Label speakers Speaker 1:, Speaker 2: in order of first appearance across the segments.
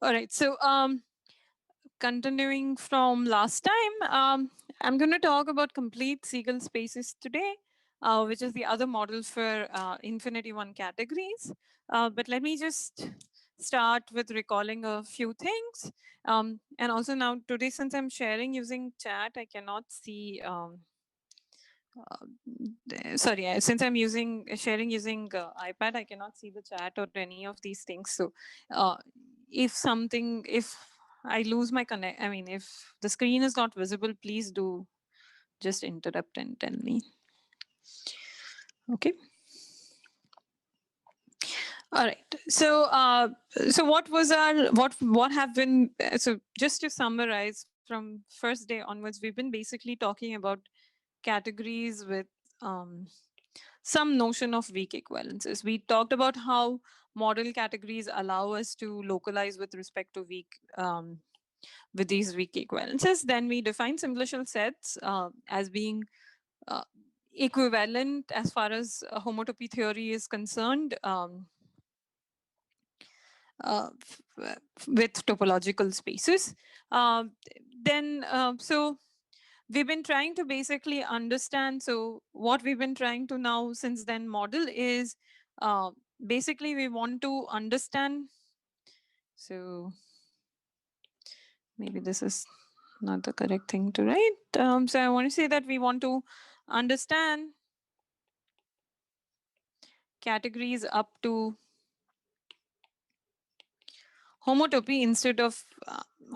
Speaker 1: All right. So continuing from last time, I'm going to talk about complete Segal spaces today, which is the other model for infinity one categories. But let me just start with recalling a few things. And also now today, since I'm sharing using chat, I cannot see. Sorry, since I'm sharing using iPad, I cannot see the chat or any of these things. So uh, if I lose my connect, I mean, if the screen is not visible, please do just interrupt and tell me. Okay. All right. So what have been, so just to summarize from first day onwards, we've been basically talking about categories with some notion of weak equivalences. We talked about how model categories allow us to localize with respect to with these weak equivalences. Then we define simplicial sets as being uh, equivalent as far as homotopy theory is concerned with topological spaces. So we've been trying to basically understand. So what we've been trying to now since then model is basically we want to understand. So maybe this is not the correct thing to write. So I want to say that we want to understand categories up to homotopy instead of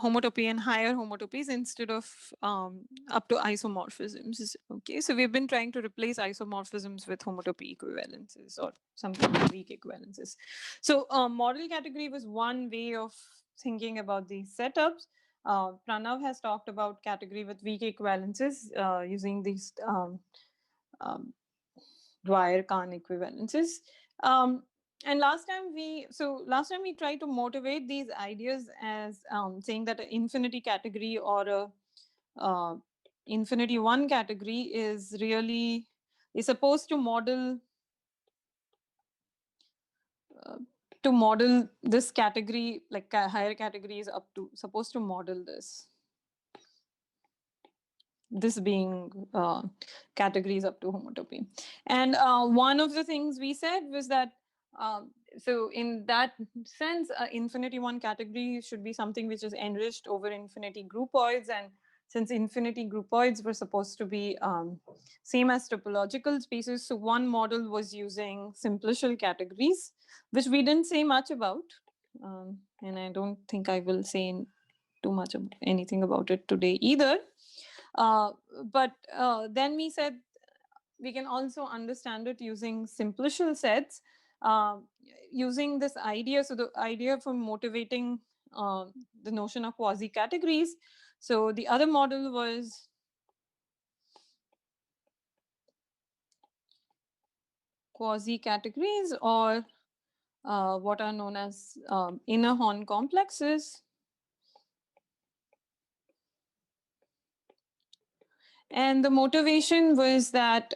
Speaker 1: homotopy and higher homotopies instead of up to isomorphisms. Okay, so we've been trying to replace isomorphisms with homotopy equivalences or something like weak equivalences. So model category was one way of thinking about these setups. Pranav has talked about category with weak equivalences using these Dwyer-Kahn equivalences. And last time we tried to motivate these ideas as saying that an infinity category or a infinity one category is supposed to model this category, like higher categories up to supposed to model this being categories up to homotopy. And one of the things we said was that so in that sense, infinity one category should be something which is enriched over infinity groupoids. And since infinity groupoids were supposed to be same as topological spaces, so one model was using simplicial categories, which we didn't say much about. And I don't think I will say too much of anything about it today either. But then we said we can also understand it using simplicial sets, using this idea. So the idea for motivating the notion of quasi-categories. So the other model was quasi-categories, or what are known as inner Horn complexes. And the motivation was that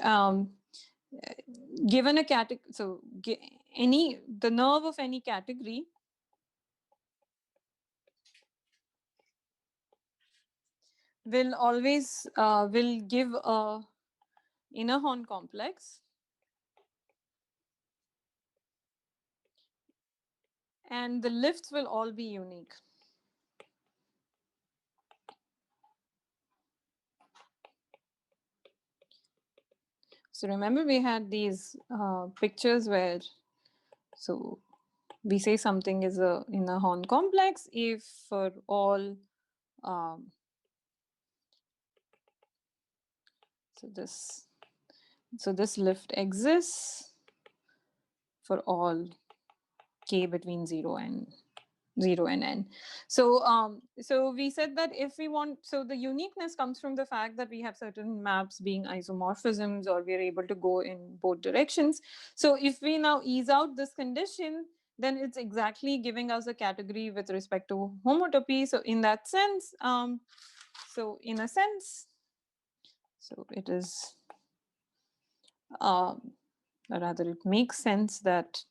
Speaker 1: given a category, so the nerve of any category will always will give a inner Horn complex, and the lifts will all be unique. So remember we had these pictures where, so we say something is a inner Horn complex if for all so this lift exists for all k between 0 and n. So we said that if we want, so the uniqueness comes from the fact that we have certain maps being isomorphisms, or we are able to go in both directions. So if we now ease out this condition, then it's exactly giving us a category with respect to homotopy. So in that sense, so in a sense, so it is, or rather it makes sense that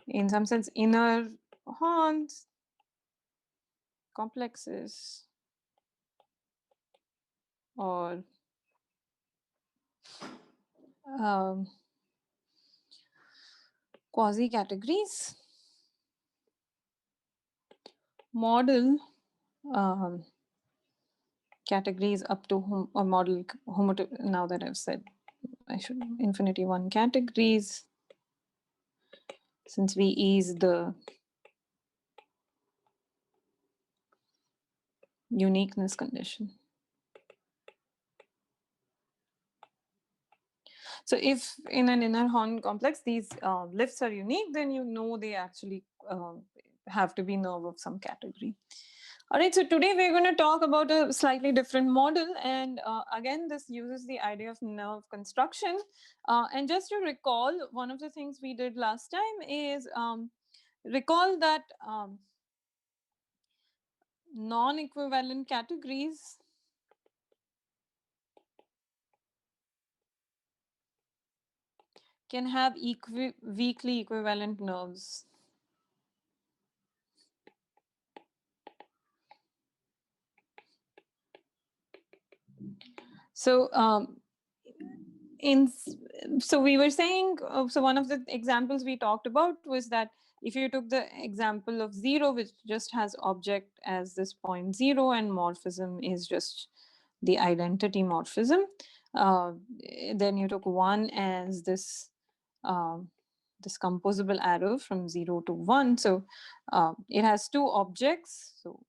Speaker 1: in some sense, inner horns, complexes, or quasi-categories, model categories up to or model homotopy. Now that I've said, I should infinity one categories, since we ease the uniqueness condition. So if in an inner horn complex these lifts are unique, then you know they actually have to be nerve of some category. All right, so today we're going to talk about a slightly different model. And again, this uses the idea of nerve construction. And just to recall, one of the things we did last time is recall that non-equivalent categories can have weakly equivalent nerves. So so we were saying, so one of the examples we talked about was that if you took the example of 0, which just has object as this point 0 and morphism is just the identity morphism, then you took 1 as this this composable arrow from 0 to 1. So it has two objects. So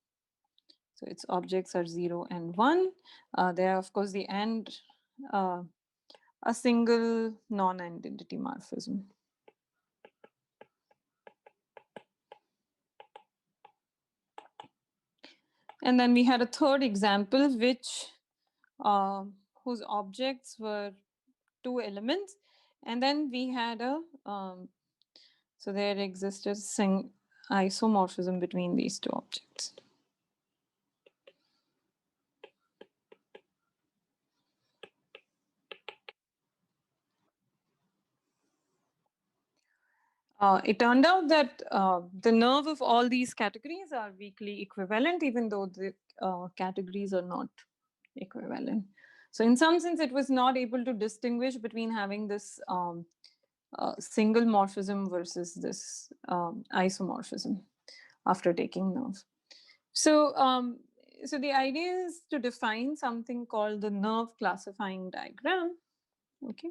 Speaker 1: its objects are 0 and 1. They are, of course, the and a single non-identity morphism. And then we had a third example, which whose objects were two elements. And then we had a, so there existed isomorphism between these two objects. It turned out that the nerve of all these categories are weakly equivalent, even though the categories are not equivalent. So in some sense, it was not able to distinguish between having this single morphism versus this isomorphism after taking nerve. So, so the idea is to define something called the nerve classifying diagram. Okay.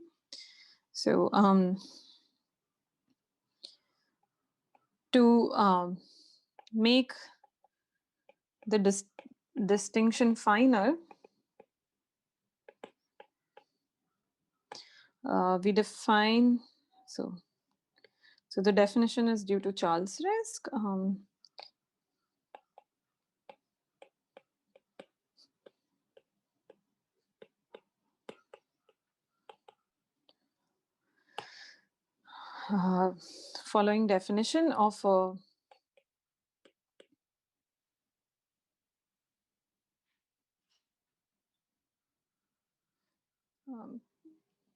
Speaker 1: So to make the distinction finer, we define, so the definition is due to Charles Risk. Following definition of a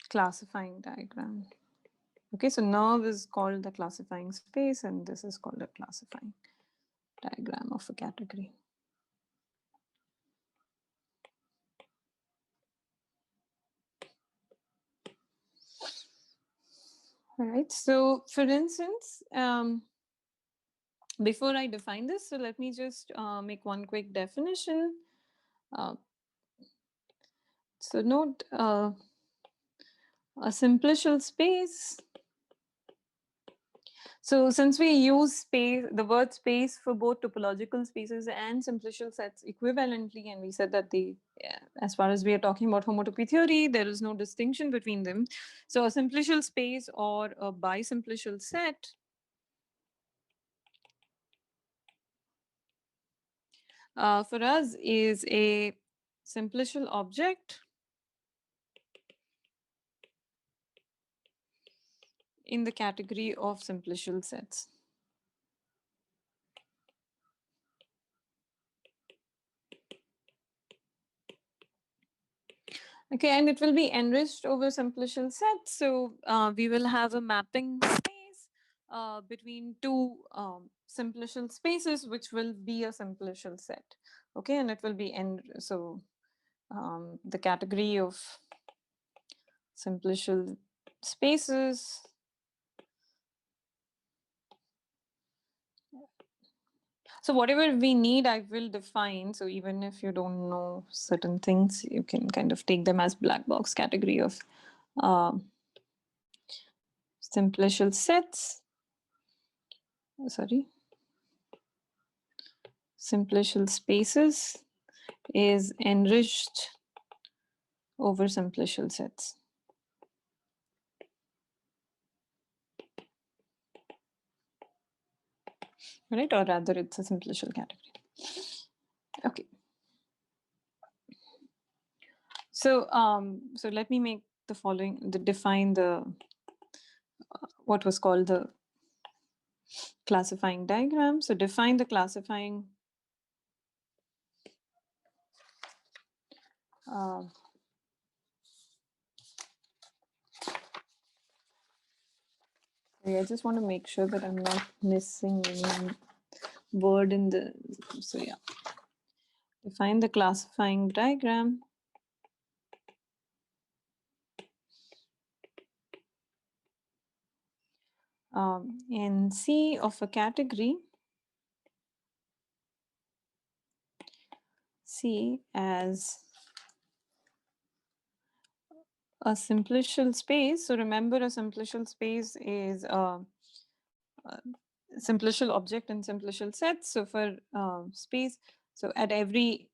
Speaker 1: classifying diagram. Okay, so nerve is called the classifying space, and this is called a classifying diagram of a category. All right, so for instance, before I define this, so let me just make one quick definition. So note a simplicial space. So since we use space, the word space for both topological spaces and simplicial sets equivalently, and we said that they, as far as we are talking about homotopy theory, there is no distinction between them. So a simplicial space or a bisimplicial set for us is a simplicial object in the category of simplicial sets. Okay, and it will be enriched over simplicial sets. So we will have a mapping space between two simplicial spaces, which will be a simplicial set. Okay, and it will be so the category of simplicial spaces so whatever we need, I will define. So even if you don't know certain things, you can kind of take them as black box category of simplicial sets. Sorry. Simplicial spaces is enriched over simplicial sets. Right, or rather it's a simplicial category. Okay. So so let me make the following, define the what was called the classifying diagram. So define the classifying I just want to make sure that I'm not missing any word in the, so yeah. Define the classifying diagram. In C of a category, C as a simplicial space. So remember, a simplicial space is a simplicial object and simplicial sets. So for space, so at every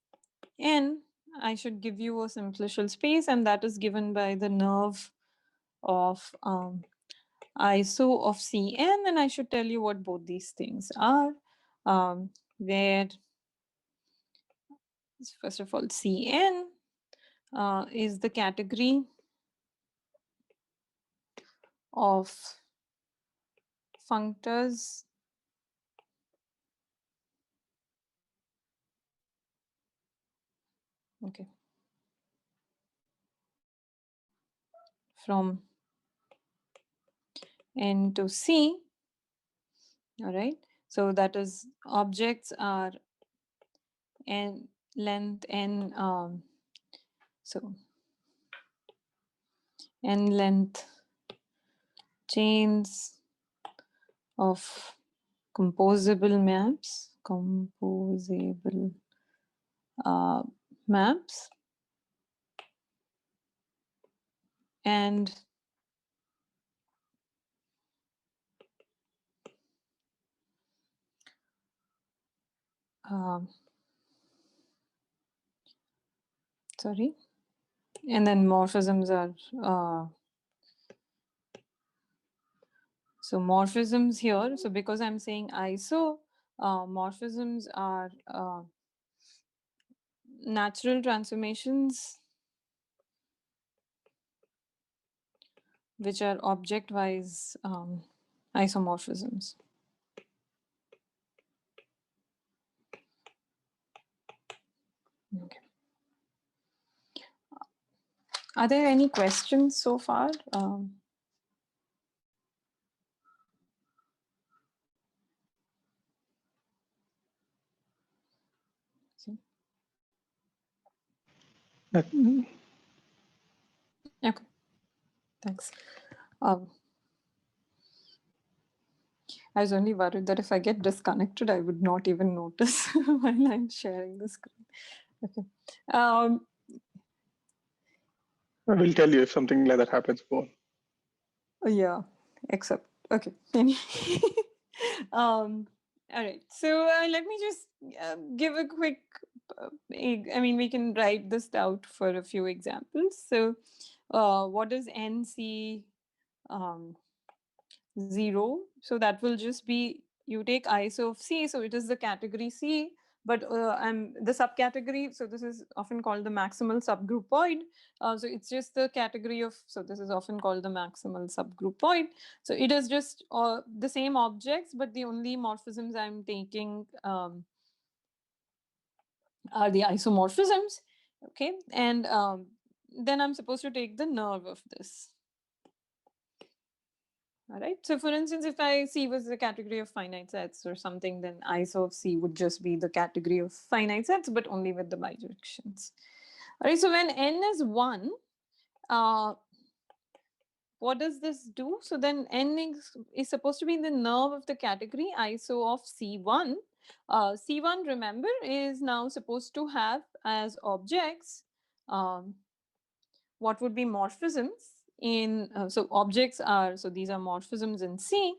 Speaker 1: n, I should give you a simplicial space, and that is given by the nerve of ISO of Cn, and I should tell you what both these things are. Where, first of all, Cn is the category of functors okay, from N to C. All right. So that is objects are n length n. So n length chains of composable maps. Composable maps, and sorry, and then morphisms are so morphisms here. So because I'm saying ISO, morphisms are natural transformations which are object-wise isomorphisms. Okay. Are there any questions so far? Okay, thanks. I was only worried that if I get disconnected, I would not even notice while I'm sharing the screen. Okay.
Speaker 2: I will tell you if something like that happens, Boe.
Speaker 1: Yeah, except, okay. Anyway. All right. So let me just give a quick, I mean, we can write this out for a few examples. So what is NC 0? So that will just be, you take ISO of C, so it is the category C, but the subcategory, so this is often called the maximal subgroupoid. So it's just the category of, so this is often called the maximal subgroupoid. So it is just the same objects, but the only morphisms I'm taking are the isomorphisms. Okay, and then I'm supposed to take the nerve of this. All right. So for instance, if I C was the category of finite sets or something, then ISO of C would just be the category of finite sets, but only with the bijections. All right. So when N is 1, what does this do? So then N is supposed to be the nerve of the category ISO of C1. C1, remember, is now supposed to have as objects what would be morphisms in, so objects are, so these are morphisms in C.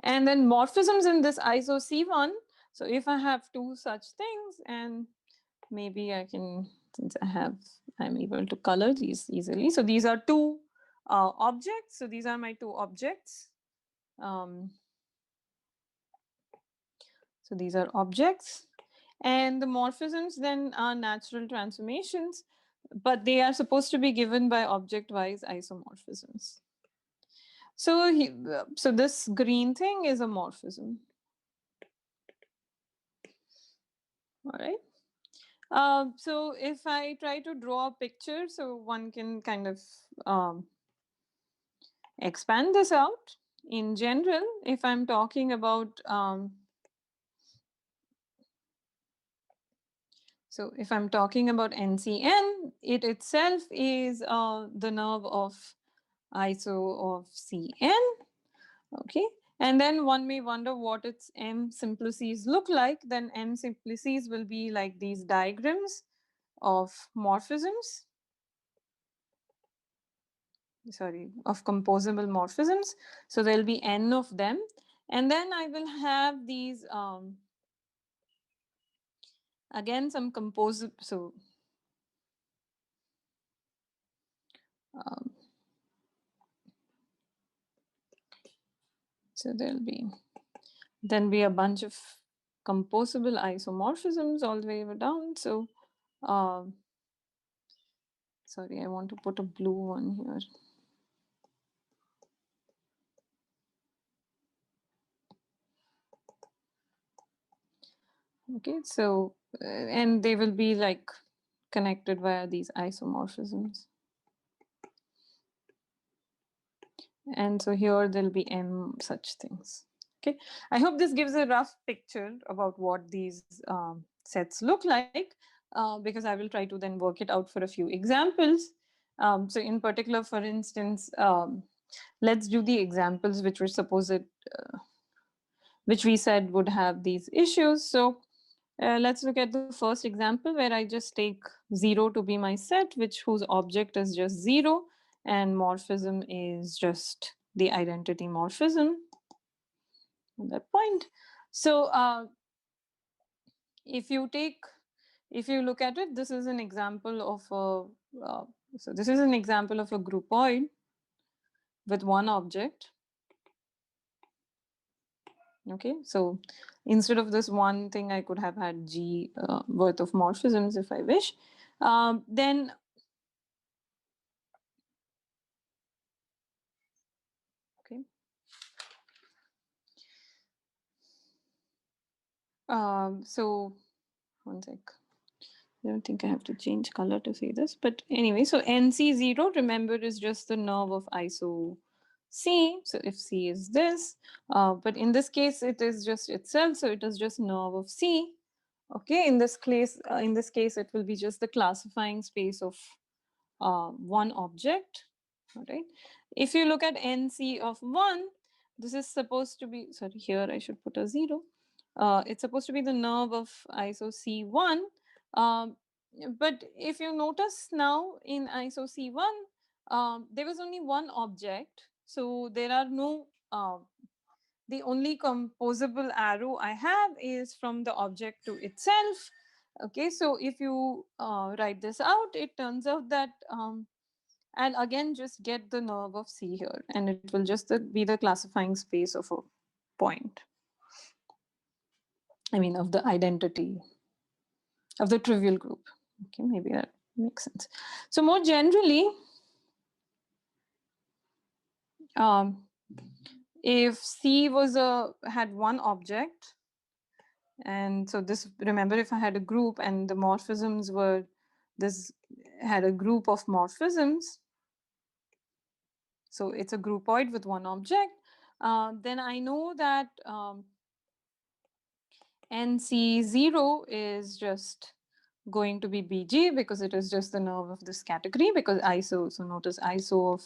Speaker 1: And then morphisms in this ISO C1. So if I have two such things, and maybe I can, since I'm able to color these easily. So these are two objects. So these are my two objects. So these are objects. And the morphisms then are natural transformations, but they are supposed to be given by object-wise isomorphisms. So, so this green thing is a morphism. All right. So if I try to draw a picture, so one can kind of expand this out. In general, if I'm talking about, so if I'm talking about NCN, it itself is the nerve of ISO of CN. Okay. And then one may wonder what its M simplices look like. Then M simplices will be like these diagrams of morphisms. Sorry, of composable morphisms. So there'll be N of them. And then I will have these, again, some composable, so there'll be, then be a bunch of composable isomorphisms all the way down. So, sorry, I want to put a blue one here. Okay, so, and they will be like connected via these isomorphisms. And so here there'll be M such things. Okay, I hope this gives a rough picture about what these sets look like, because I will try to then work it out for a few examples. So in particular, for instance, let's do the examples which were supposed, which we said would have these issues. So let's look at the first example where I just take 0 to be my set, whose object is just 0, and morphism is just the identity morphism at that point. So if you look at it, this is an example of a, so this is an example of a groupoid with one object. Okay, so instead of this one thing, I could have had G worth of morphisms if I wish. Then okay. So one sec. I don't think I have to change color to see this, but anyway, so NC0, remember, is just the nerve of ISO C. So if C is this, but in this case, it is just itself. So it is just nerve of C. Okay, in this case, it will be just the classifying space of one object. All right. If you look at NC of 1, this is supposed to be, sorry, here I should put a 0. It's supposed to be the nerve of ISO C1. But if you notice now in ISO C1, there was only one object. So there are no, the only composable arrow I have is from the object to itself. Okay, so if you write this out, it turns out that I'll again just get the nerve of C here, and it will just be the classifying space of a point. I mean, of the identity of the trivial group. Okay, maybe that makes sense. So more generally, if C was had one object, and so this, remember, if I had a group and the morphisms were, this had a group of morphisms, so it's a groupoid with one object, then I know that NC0 is just going to be BG because it is just the nerve of this category, because ISO, so notice ISO of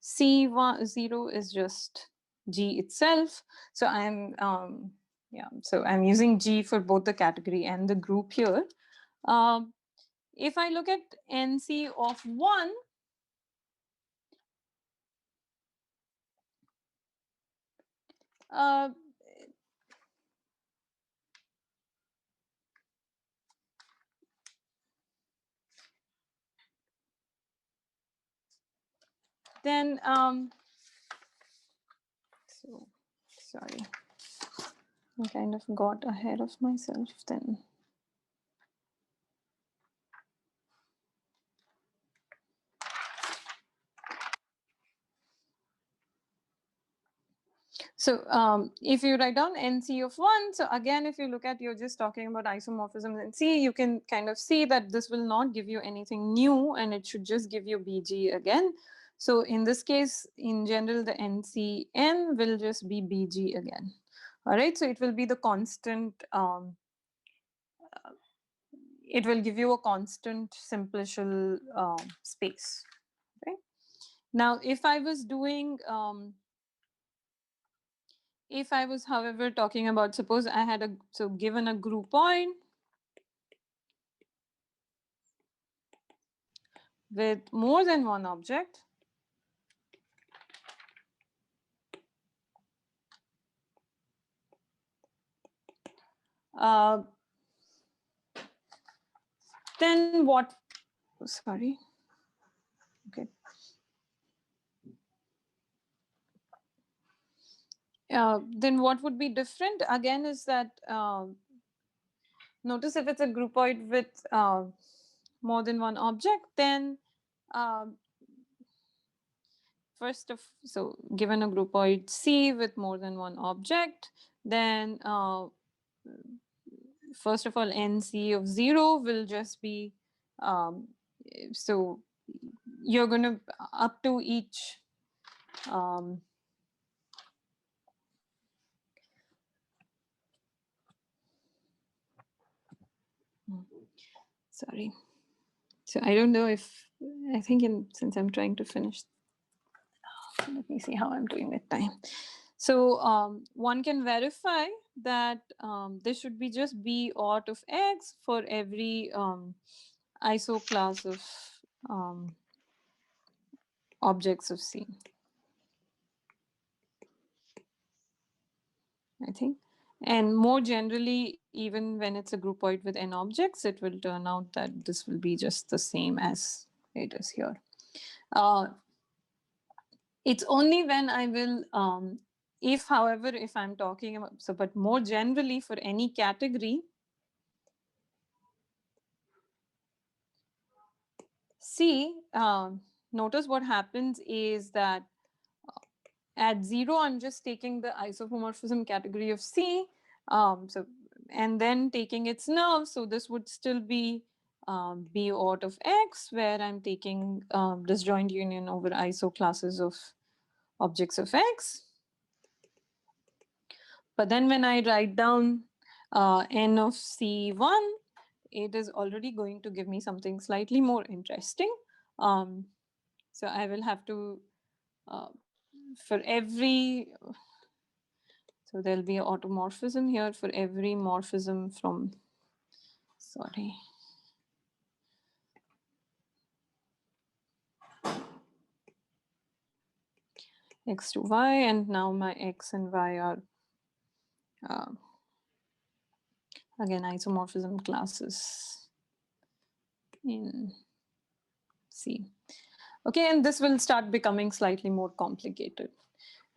Speaker 1: C0 is just G itself. So I'm using G for both the category and the group here. If I look at NC of 1, then so sorry, I kind of got ahead of myself then. So if you write down NC of 1, so again, if you look at, you're just talking about isomorphisms in C, you can kind of see that this will not give you anything new, and it should just give you BG again. So in this case, in general, the NCN will just be BG again. All right, so it will be the constant, it will give you a constant simplicial space. Okay. Now, if I was doing, if I was, however, talking about, suppose I had given a groupoid with more than one object, then what, sorry, okay. Then what would be different again is that, notice if it's a groupoid with more than one object, then so given a groupoid C with more than one object, then first of all, NC of 0 will just be, so you're going to, up to each, sorry. So I don't know if, I think since I'm trying to finish, let me see how I'm doing with time. So one can verify that this should be just B Aut of X for every ISO class of objects of C, I think. And more generally, even when it's a groupoid with n objects, it will turn out that this will be just the same as it is here. It's only when I will, however, if I'm talking about, but more generally for any category, C, notice what happens is that at 0, I'm just taking the isomorphism category of C, and then taking its nerve. So this would still be B Aut of X, where I'm taking disjoint union over iso classes of objects of X. But then when I write down N of C1, it is already going to give me something slightly more interesting. So I will have to, for every, so there'll be an automorphism here for every morphism from, sorry. X to Y, and now my X and Y are, again, isomorphism classes in C. Okay, and this will start becoming slightly more complicated.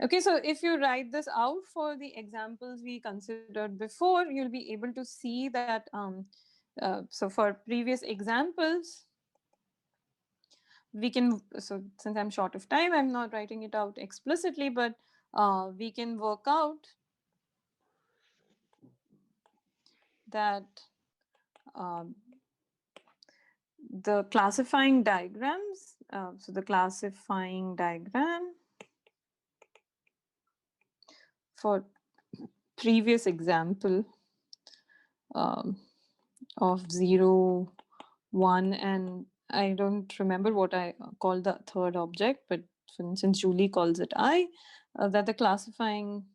Speaker 1: Okay, so if you write this out for the examples we considered before, you'll be able to see that, so for previous examples, we can, so since I'm short of time, I'm not writing it out explicitly, but we can work out that the classifying diagrams, so the classifying diagram for previous example of 0, 1, and I don't remember what I called the third object, but for instance, Julie calls it I, that the classifying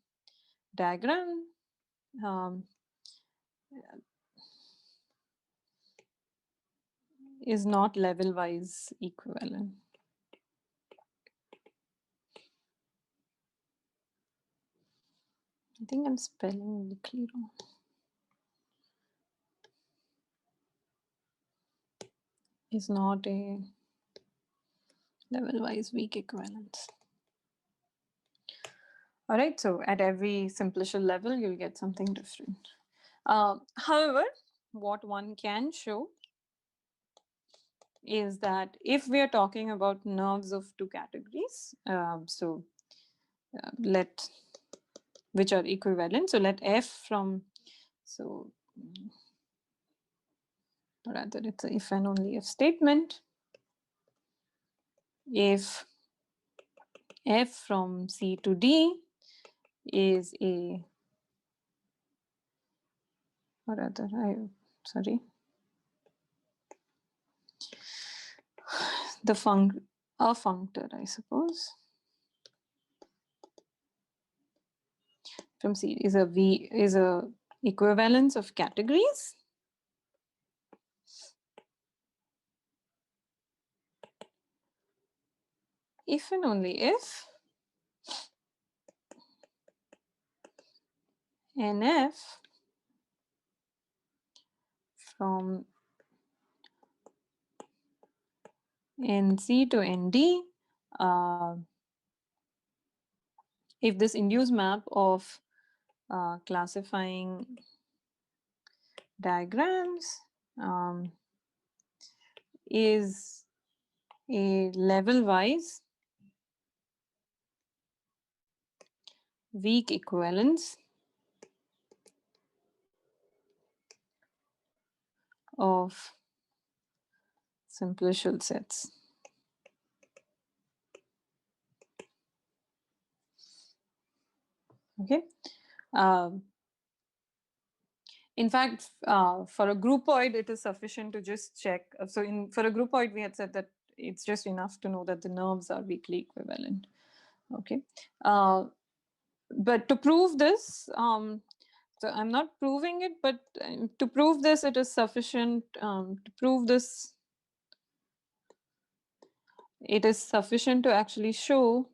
Speaker 1: diagram is not level-wise equivalent. I think I'm spelling weakly wrong. Is not a level-wise weak equivalence. All right, so at every simplicial level, you'll get something different. However, what one can show is that if we are talking about nerves of two categories, which are equivalent, so let F from, so rather it's a if and only if statement. If F from C to D is a, or rather, a functor, I suppose, from C is a equivalence of categories. If and only if NF from NC to ND, if this induced map of classifying diagrams is a level-wise weak equivalence of simplicial sets. Okay. In fact, for a groupoid, it is sufficient to just check. So for a groupoid, we had said that it's just enough to know that the nerves are weakly equivalent. Okay. But to prove this, so I'm not proving it, but to prove this, it is sufficient to prove this. It is sufficient to actually show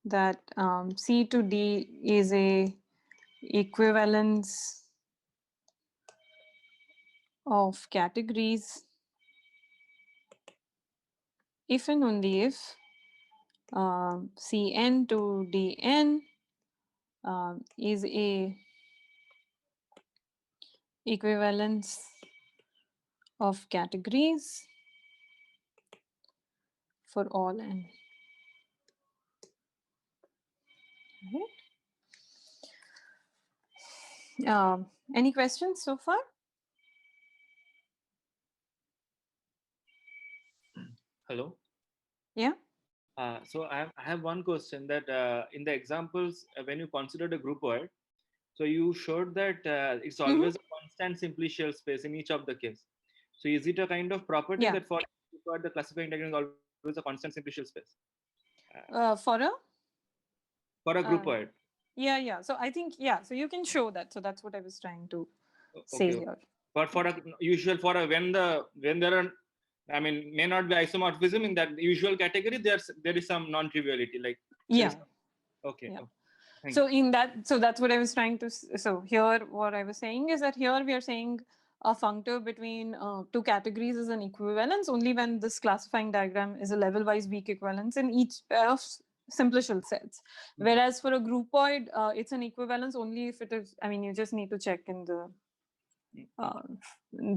Speaker 1: that C to D is a equivalence of categories if and only if Cn to Dn is a equivalence of categories for all n. Okay. Any questions so far?
Speaker 3: Hello.
Speaker 1: Yeah.
Speaker 3: So I have one question that in the examples when you considered a groupoid, so you showed that it's always a constant simplicial space in each of the case. So is it a kind of property that for the classifying diagram is always a constant simplicial space? For a groupoid.
Speaker 1: Yeah. So I think, so you can show that. So that's what I was trying to say here.
Speaker 3: But for a usual, when there are, I mean, may not be isomorphism in that usual category, there is some non-triviality, like okay.
Speaker 1: Yeah. So in that, so that's what I was trying to. So here, what I was saying is that here we are saying a functor between two categories is an equivalence only when this classifying diagram is a level-wise weak equivalence in each pair of simplicial sets. Whereas for a groupoid, it's an equivalence only if it is. I mean, you just need to check in the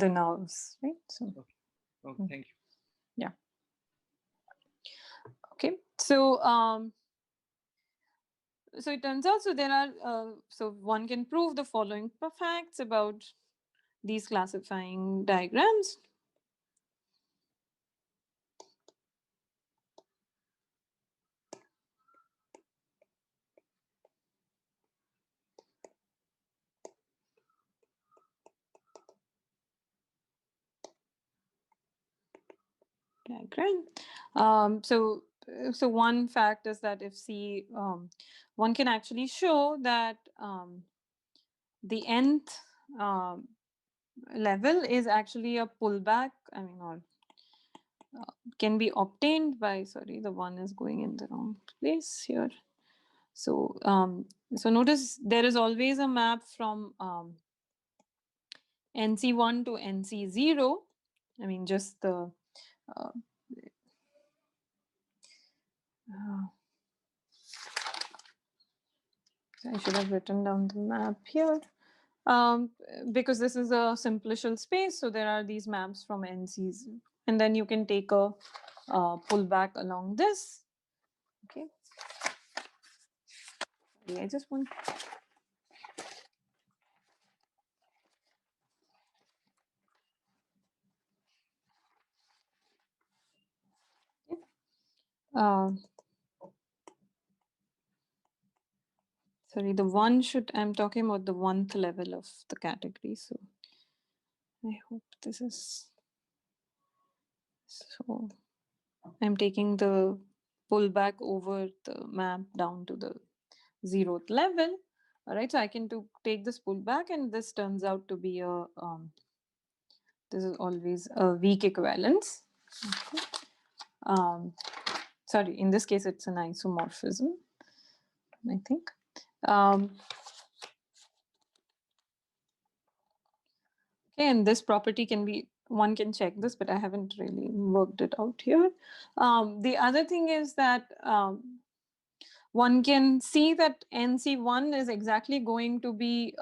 Speaker 1: nerves, right? So.
Speaker 3: Okay, thank you.
Speaker 1: Yeah. Okay. So. So it turns out, so there are, so one can prove the following facts about these classifying diagrams. diagram. So one fact is that if C, one can actually show that the nth level is actually a pullback, I mean, or can be obtained by, sorry, the one is going in the wrong place here. So, so notice there is always a map from NC1 to NC0. I mean, just the I should have written down the map here. Because this is a simplicial space, so there are these maps from NCs, and then you can take a pullback along this. Okay. I just want. Sorry, the one should, I'm talking about the 1th level of the category. So I hope this is, so I'm taking the pullback over the map down to the 0th level. All right, so I can take this pullback, and this turns out to be a, this is always a weak equivalence. Okay. Sorry, in this case, it's an isomorphism, I think. Okay, and this property can be, one can check this, but I haven't really worked it out here. The other thing is that one can see that NC1 is exactly going to be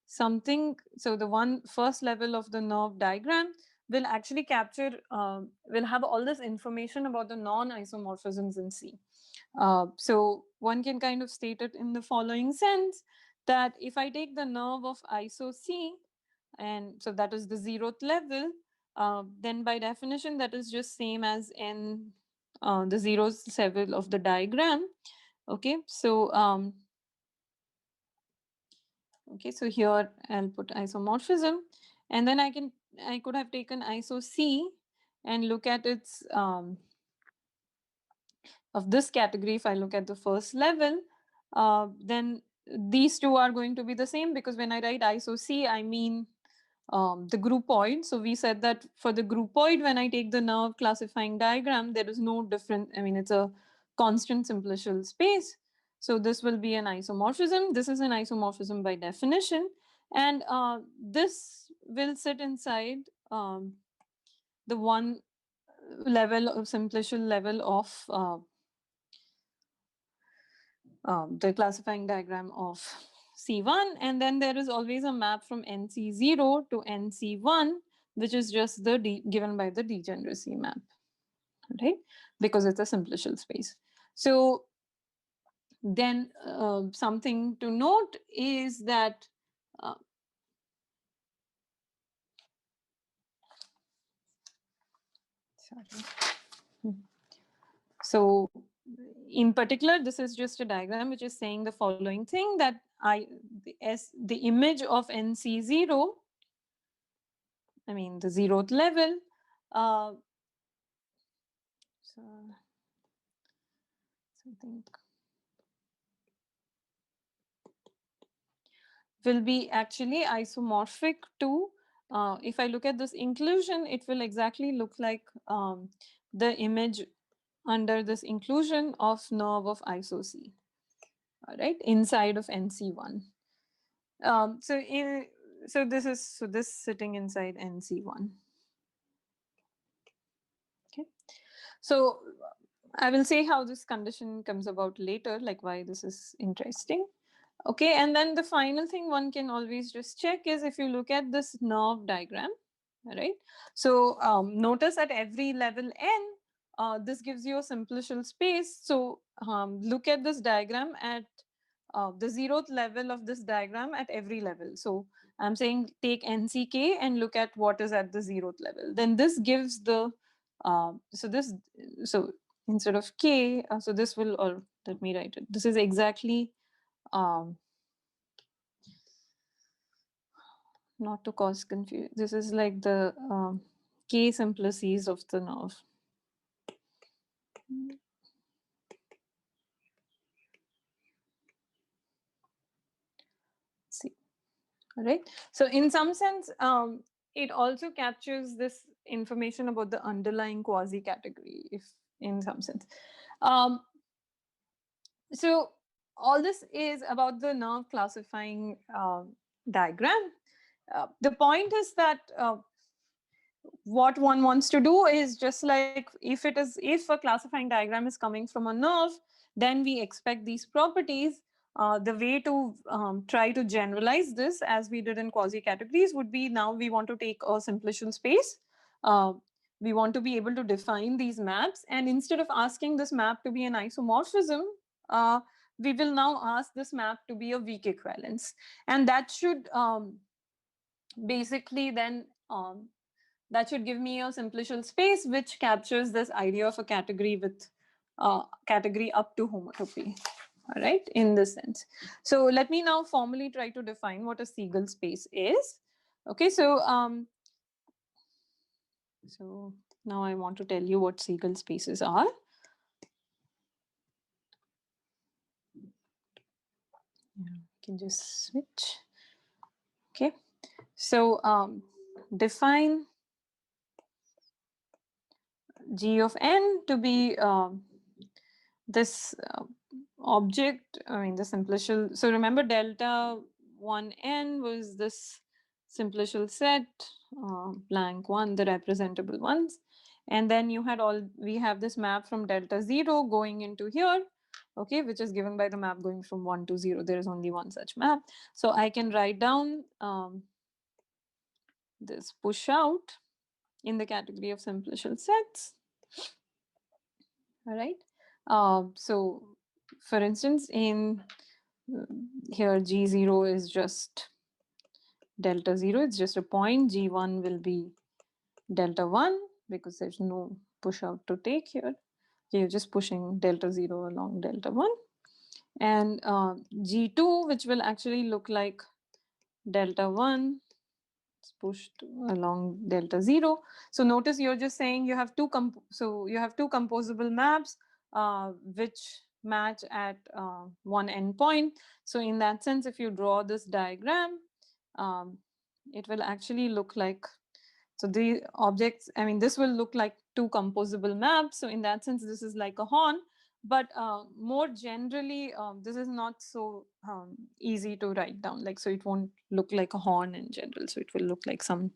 Speaker 1: something. So the first level of the nerve diagram will actually capture, will have all this information about the non-isomorphisms in C. So one can kind of state it in the following sense, that if I take the nerve of iso C, and so that is the 0th level, then by definition that is just same as n, the 0th level of the diagram. Okay, so okay, so here I'll put isomorphism, and then I could have taken iso C and look at its of this category. If I look at the first level, then these two are going to be the same, because when I write iso C, I mean the groupoid. So we said that for the groupoid, when I take the nerve classifying diagram, there is no difference. I mean, it's a constant simplicial space. So this will be an isomorphism. This is an isomorphism by definition. And this will sit inside the one level of simplicial level of the classifying diagram of C1, and then there is always a map from NC0 to NC1, which is just the given by the degeneracy map, right? Because it's a simplicial space. So then something to note is that so in particular, this is just a diagram which is saying the following thing, that the image of NC0, I mean the 0th level, something will be actually isomorphic to, if I look at this inclusion, it will exactly look like the image under this inclusion of nerve of iso C, all right, inside of NC1. So this sitting inside NC1. Okay, so I will say how this condition comes about later, like why this is interesting. Okay, and then the final thing one can always just check is if you look at this nerve diagram, right? So notice at every level n, this gives you a simplicial space. So look at this diagram at the 0th level of this diagram at every level. So I'm saying take NCK and look at what is at the 0th level. Then this gives the, so instead of K, so this will, or let me write it. This is exactly, not to cause confusion. This is like the K simplices of the nerve. See, all right. So in some sense, it also captures this information about the underlying quasi category, if in some sense. So all this is about the nerve classifying diagram. The point is that what one wants to do is just like if a classifying diagram is coming from a nerve, then we expect these properties. The way to try to generalize this, as we did in quasi categories, would be now we want to take a simplicial space. We want to be able to define these maps, and instead of asking this map to be an isomorphism, we will now ask this map to be a weak equivalence, and that should basically then that should give me a simplicial space which captures this idea of a category with category up to homotopy. All right, in this sense. So let me now formally try to define what a Segal space is. Okay, so now I want to tell you what Segal spaces are. Yeah, I can just switch. Okay, so define G of n to be this object, I mean the simplicial. So remember delta 1n was this simplicial set, blank 1, the representable ones. And then you had we have this map from delta 0 going into here, okay, which is given by the map going from 1 to 0. There is only one such map. So I can write down this push out in the category of simplicial sets. All right. So for instance, in here G0 is just delta 0. It's just a point. G1 will be delta 1 because there's no push out to take here. You're just pushing delta 0 along delta 1. And G2, which will actually look like delta 1, it's pushed along delta 0. So notice you're just saying you have two composable maps which match at one endpoint. So in that sense, if you draw this diagram, it will actually look like, so the objects, I mean, this will look like two composable maps. So in that sense, this is like a horn. But more generally, this is not so easy to write down. Like, so it won't look like a horn in general. So it will look like some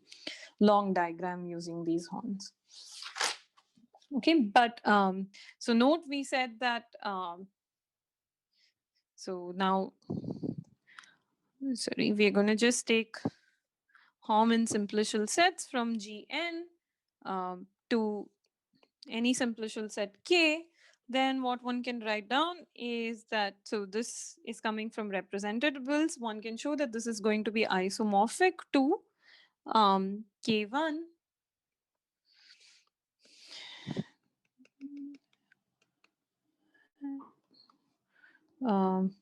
Speaker 1: long diagram using these horns. Okay, but so note we said that, so now, sorry, we're going to just take Hom in simplicial sets from Gn to any simplicial set K. Then what one can write down is that, so this is coming from representables. One can show that this is going to be isomorphic to K1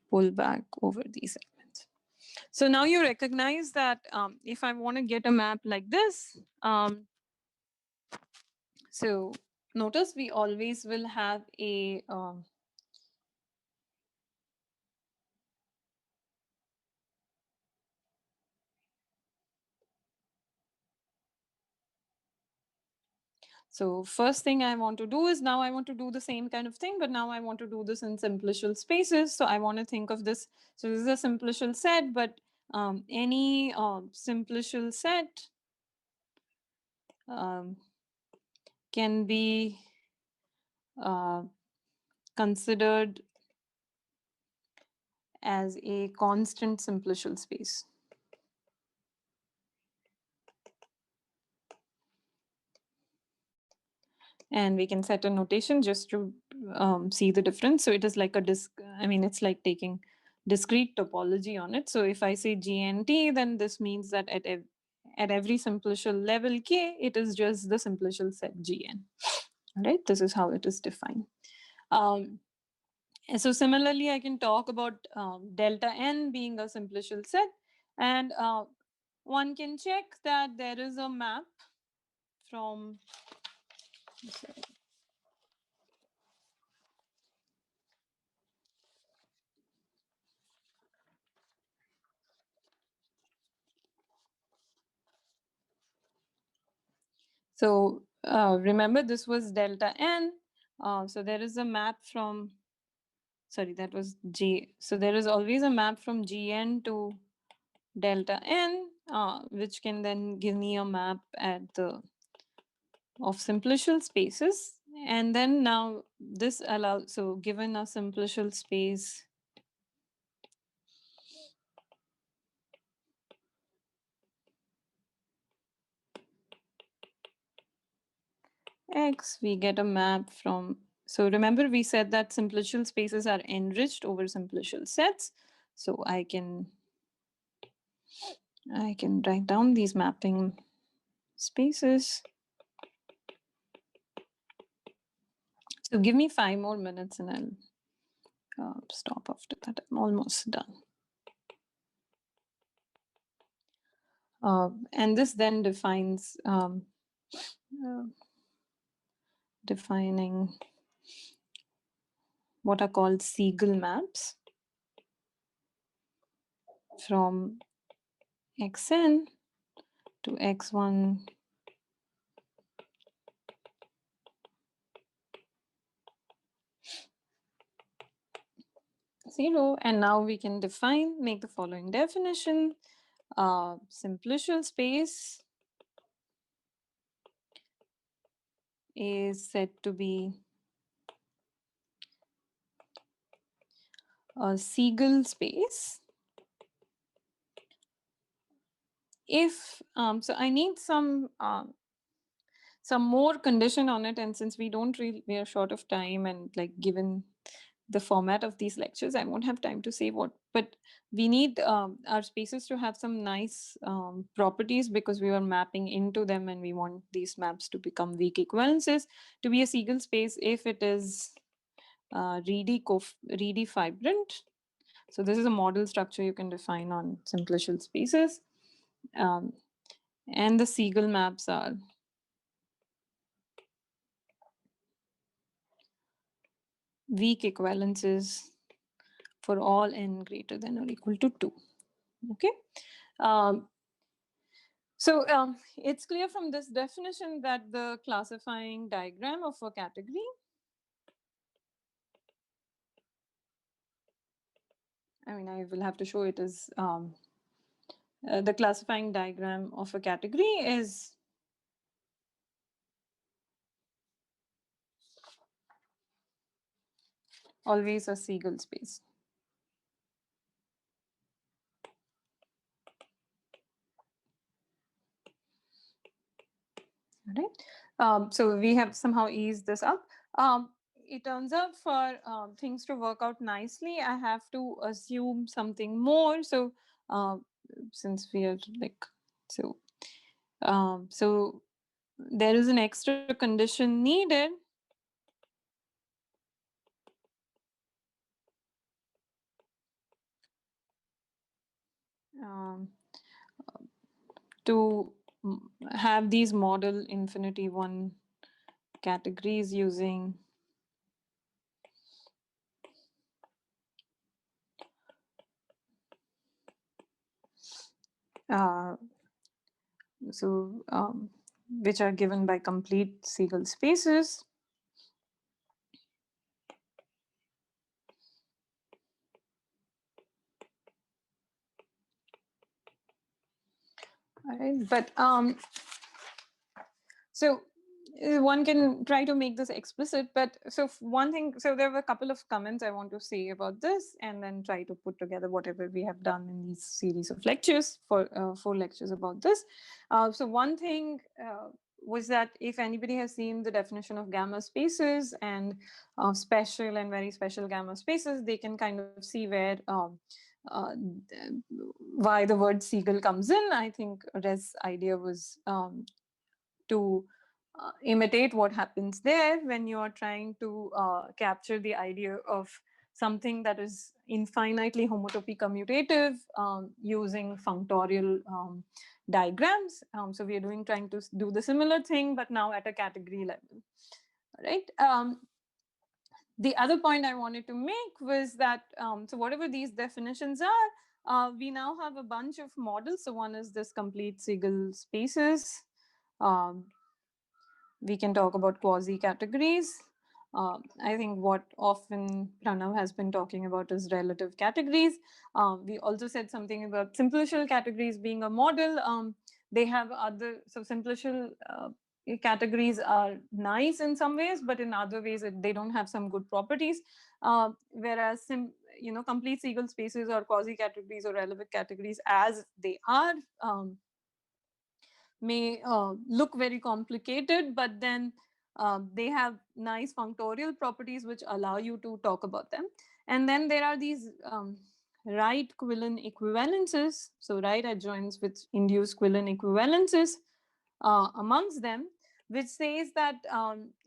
Speaker 1: pull back over these elements. So now you recognize that if I want to get a map like this, so notice we always will have a so first thing I want to do is now I want to do the same kind of thing, but now I want to do this in simplicial spaces. So I want to think of this. So this is a simplicial set, but any simplicial set can be considered as a constant simplicial space. And we can set a notation just to see the difference. So it is like a it's like taking discrete topology on it. So if I say GNT, then this means that at every simplicial level K, it is just the simplicial set Gn. All right, this is how it is defined. And so similarly, I can talk about delta n being a simplicial set. And one can check that there is a map from, So remember, this was delta n. So there is a map from, sorry, that was G. So there is always a map from Gn to delta n, which can then give me a map at the of simplicial spaces. And then now this allows, so given a simplicial space X, we get a map from, so remember we said that simplicial spaces are enriched over simplicial sets. So I can write down these mapping spaces. So give me 5 more minutes and I'll stop after that. I'm almost done. And this then defines defining what are called Segal maps from xn to x1 0. And now we can make the following definition. Simplicial space is said to be a Segal space if, so I need some more condition on it, and since we are short of time, and like given the format of these lectures, I won't have time to say what, but we need our spaces to have some nice properties because we are mapping into them and we want these maps to become weak equivalences. To be a Segal space if it is ready fibrant. So this is a model structure you can define on simplicial spaces. And the Segal maps are weak equivalences for all n greater than or equal to 2. Okay. So it's clear from this definition that the classifying diagram of a category, I mean, I will have to show it as the classifying diagram of a category is always a Segal space. All right. So we have somehow eased this up. It turns out for things to work out nicely, I have to assume something more. So since we are like, so there is an extra condition needed to have these model infinity 1 categories using which are given by complete Segal spaces. All right, but so one can try to make this explicit, but so one thing, so there were a couple of comments I want to say about this and then try to put together whatever we have done in these series of lectures for 4 lectures about this. So one thing was that if anybody has seen the definition of gamma spaces and special and very special gamma spaces, they can kind of see where why the word Segal comes in. I think Rez's idea was to imitate what happens there when you are trying to capture the idea of something that is infinitely homotopy commutative using functorial diagrams. So we are trying to do the similar thing, but now at a category level. All right. The other point I wanted to make was that, so whatever these definitions are, we now have a bunch of models. So one is this complete Segal spaces. we can talk about quasi-categories. I think what often Pranav has been talking about is relative categories. We also said something about simplicial categories being a model. They have other, so simplicial categories are nice in some ways, but in other ways they don't have some good properties. Whereas complete Segal spaces or quasi-categories or relevant categories as they are may look very complicated, but then they have nice functorial properties which allow you to talk about them. And then there are these right Quillen equivalences, so right adjoins with induced Quillen equivalences amongst them, which says that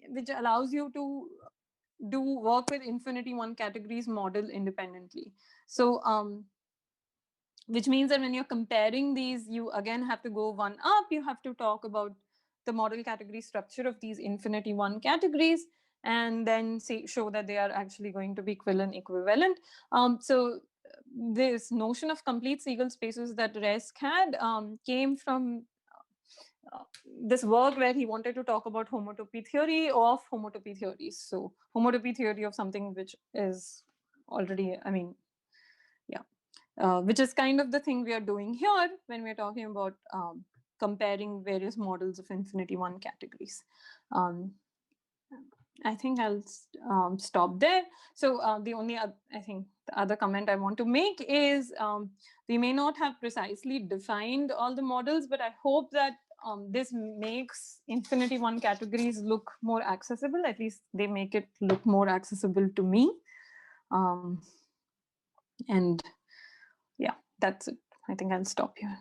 Speaker 1: which allows you to do work with infinity one categories model independently. So which means that when you're comparing these, you again have to go one up. You have to talk about the model category structure of these infinity one categories, and then show that they are actually going to be Quillen equivalent. So this notion of complete Segal spaces that Resk had came from this work where he wanted to talk about homotopy theory of homotopy theories. So homotopy theory of something which is already, which is kind of the thing we are doing here when we're talking about comparing various models of infinity one categories. I think I'll stop there. So the only, I think the other comment I want to make is we may not have precisely defined all the models, but I hope that this makes infinity one categories look more accessible. At least they make it look more accessible to me. And yeah, that's it. I think I'll stop here.